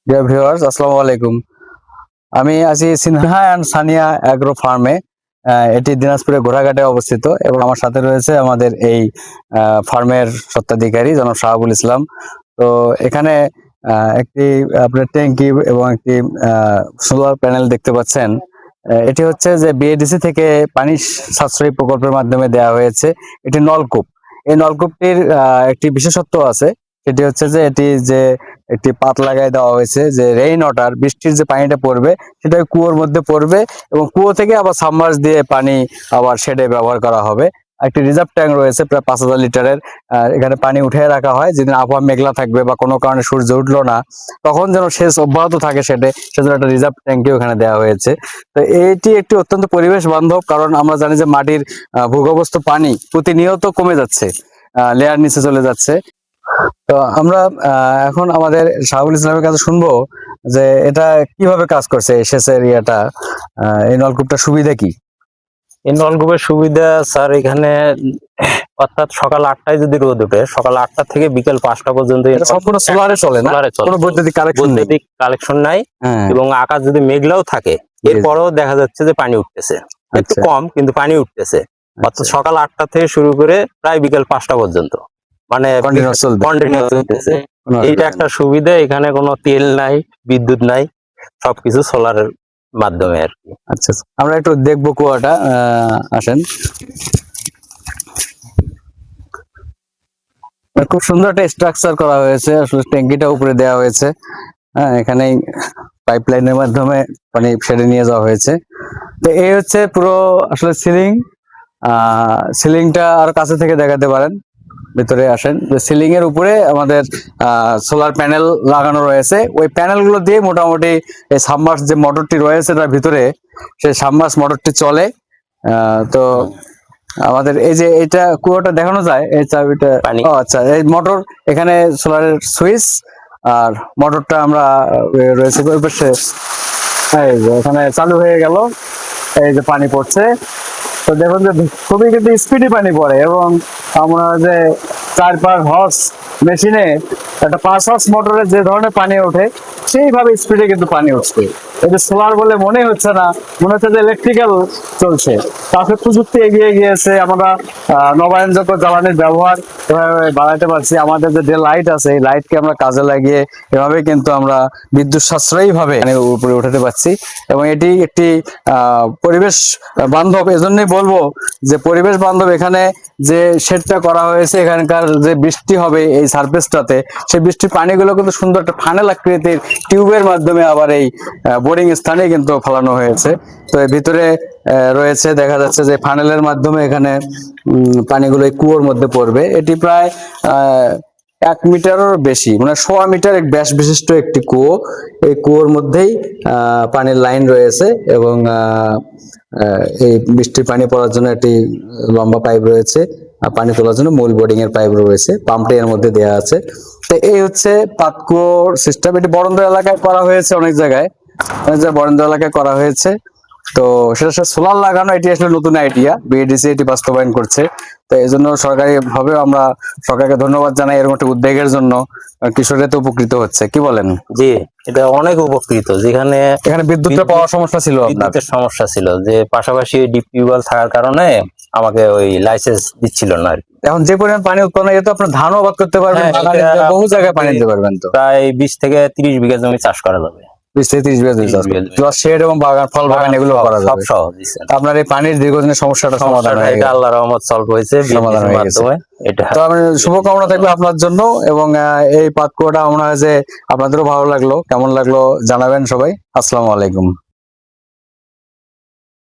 Dear viewers, আসসালামু আলাইকুম। আমি আছি সিনহা অ্যান্ড সানিয়া অ্যাগ্রো ফার্মে। এটি দিনাজপুরে ঘোড়াঘাটে অবস্থিত এবং আমার সাথে রয়েছে আমাদের এই ফার্মের স্বত্বাধিকারী জনাব শাহাবুল ইসলাম। তো এখানে একটি আপনার ট্যাঙ্কি এবং একটি সোলার প্যানেল দেখতে পাচ্ছেন। এটি হচ্ছে যে বিএডিসি থেকে পানি সাশ্রয়ী প্রকল্পের মাধ্যমে দেওয়া হয়েছে। এটি নলকূপ। এই নলকূপটির একটি বিশেষত্ব আছে, সেটি হচ্ছে যে এটি যে একটি পাত লাগাই দেওয়া হয়েছে, যে রেইন ওয়াটার, বৃষ্টির যে পানিটা পড়বে সেটা কুয়োর মধ্যে পড়বে এবং কুয়ো থেকে আবার সাবমার্জ দিয়ে পানি আবার শেডে ব্যবহার করা হবে। একটি রিজার্ভ ট্যাঙ্ক রয়েছে প্রায় 5,000 লিটারের। এখানে পানি উঠে রাখা হয় যেদিন আবহাওয়া মেঘলা থাকবে বা কোনো কারণে সূর্য উঠলো না, তখন যেন সেচ অব্যাহত থাকে শেডে, সেজন্য একটা রিজার্ভ ট্যাঙ্কি ওখানে দেওয়া হয়েছে। তো এটি একটি অত্যন্ত পরিবেশ বান্ধব, কারণ আমরা জানি যে মাটির ভূগর্ভস্থ পানি প্রতিনিয়ত কমে যাচ্ছে, লেয়ার নিচে চলে যাচ্ছে। তো আমরা এখন আমাদের শাহুল ইসলামের কাছে শুনবো যে এটা কিভাবে কাজ করছে, এই সেচের ইয়েটা, এই নলকূপটার সুবিধা কি? এই নলকূপের সুবিধা স্যার, এখানে অর্থাৎ সকাল 8টায় যদি রোদ ওঠে, সকাল 8টা থেকে বিকেল 5টা পর্যন্ত এটা সম্পূর্ণ সোলারে চলে না, কোনো বৈদ্যুতিক কালেকশন নাই। এবং আকাশ যদি মেঘলাও থাকে, এরপরেও দেখা যাচ্ছে যে পানি উঠতেছে, একটু কম কিন্তু পানি উঠতেছে। অর্থাৎ সকাল 8টা থেকে শুরু করে প্রায় বিকেল 5টা পর্যন্ত মানে কন্টিনিউয়াস চলতেছে। এইটা একটা সুবিধা। এখানে কোনো তেল নাই, বিদ্যুৎ নাই, সবকিছু সোলারের মাধ্যমে আর কি। আচ্ছা, আমরা একটু দেখবো কুয়াটা, আসেন। খুব সুন্দর একটা স্ট্রাকচার করা হয়েছে, আসলে ট্যাঙ্কিটা উপরে দেওয়া হয়েছে। এখানে পাইপলাইনের মাধ্যমে পানি ছেড়ে নিয়ে যাওয়া হয়েছে। তো এই হচ্ছে পুরো আসলে সিলিংটা আরো কাছে থেকে দেখাতে পারেন, ভিতরে আসেন। সিলিং এর উপরে আমাদের সোলার প্যানেল লাগানো রয়েছে। ওই প্যানেল গুলো দিয়ে মোটামুটি এই সাবমার্স যে মোটরটি রয়েছে তার ভিতরে, সেই সাবমার্স মোটরটি চলে। তো আমাদের এই যে এটা কুয়োটা দেখানো যায়, এই চাবিটা, আচ্ছা, এই মোটর, এখানে সোলারের সুইচ আর মোটরটা আমরা রয়েছে ওই পাশে। এই যে এখানে চালু হয়ে গেল, এই যে পানি পড়ছে। তো দেখুন যে খুবই কিন্তু স্পিডি পানি পড়ে এবং আমরা যে 4-5 হর্স মেশিনে একটা 5 হর্স মোটরে যে ধরনের পানি ওঠে সেইভাবে স্পিডে কিন্তু পানি উঠছে। এটা সোলার বলে মনে হচ্ছে না, মনে হচ্ছে যে ইলেকট্রিক্যাল চলছে। তারপরে প্রযুক্তি এগিয়ে গিয়েছে, আমরা নবায়নযোগ্য জ্বালানির ব্যবহার এভাবে বাড়াইতে পারছি। আমাদের যে লাইট আছে, এই লাইটকে আমরা কাজে লাগিয়ে এভাবে কিন্তু আমরা বিদ্যুৎ সাশ্রয়ী ভাবে উপরে উঠাতে পারছি। এবং এটি একটি পরিবেশ বান্ধব। এজন্যই বলবো যে পরিবেশ বান্ধব। এখানে যে শেডটা করা হয়েছে, এখানকার যে বৃষ্টি হবে এই সারফেসটাতে, সেই বৃষ্টির পানিগুলো কিন্তু সুন্দর একটা ফানেল আকৃতির টিউবের মাধ্যমে আবার এই বোরিং স্থানে কিন্তু ফেলানো হয়েছে। তো এর ভিতরে রয়েছে, দেখা যাচ্ছে যে ফানেলের মাধ্যমে এখানে পানিগুলো এই কুয়োর মধ্যে পড়বে। এটি প্রায় 1 মিটারের বেশি, মানে 1.25 মিটার এক ব্যাস বিশিষ্ট একটি কুয়ো। এই কুয়োর মধ্যেই পানির লাইন রয়েছে এবং এই বৃষ্টির পানি পড়ার জন্য একটি লম্বা পাইপ রয়েছে, পানি তোলার জন্য মূল বোর্ডিং এর পাইপ রয়েছে, পাম্পটি এর মধ্যে দেওয়া আছে। তো এই হচ্ছে পাতকুয়োর সিস্টেম। এটি বরেন্দ্র এলাকায় করা হয়েছে, অনেক জায়গায় বরেন্দ্র এলাকায় করা হয়েছে। তো সেটা সোলার লাগানো, এটি আসলে নতুন আইডিয়া, বিএডিসি এটি বাস্তবায়ন করছে। তো এই জন্য সরকারি ভাবে আমরা সরকারকে ধন্যবাদ জানাই এরকম একটা উদ্যোগের জন্য। কৃষকরা তো উপকৃত হচ্ছে, কি বলেন? জি, এটা অনেক উপকৃত। যেখানে এখানে বিদ্যুতের পাওয়ার সমস্যা ছিল, বিদ্যুতের সমস্যা ছিল, যে পাশাপাশি ডিপ টিউবওয়েল থাকার কারণে আমাকে ওই লাইসেন্স দিচ্ছিল না আর কি। এখন যে পরিমাণ পানি উৎপন্ন হয়, তো আপনার ধানও আবাদ করতে পারবেন, বহু জায়গায় পানি দিতে পারবেন। তো প্রায় 20 থেকে 30 বিঘা জমি চাষ করা যাবে। 20 থেকে 30 বিঘা জমি, শেড এবং বাগান, ফল বাগান এগুলো করা যাবে। সব সহজ। আপনার এই পানির দীর্ঘদিনের সমস্যাটা সমাধান হয়ে গেছে, আল্লাহর রহমত সলভ হয়েছে সমাধান হয়ে গেছে। এটা তো আমি শুভকামনা থাকবে আপনার জন্য। এবং এই পাতকুয়োটা মনে হয় যে আপনাদেরও ভালো লাগলো, কেমন লাগলো জানাবেন সবাই। আসসালামু আলাইকুম।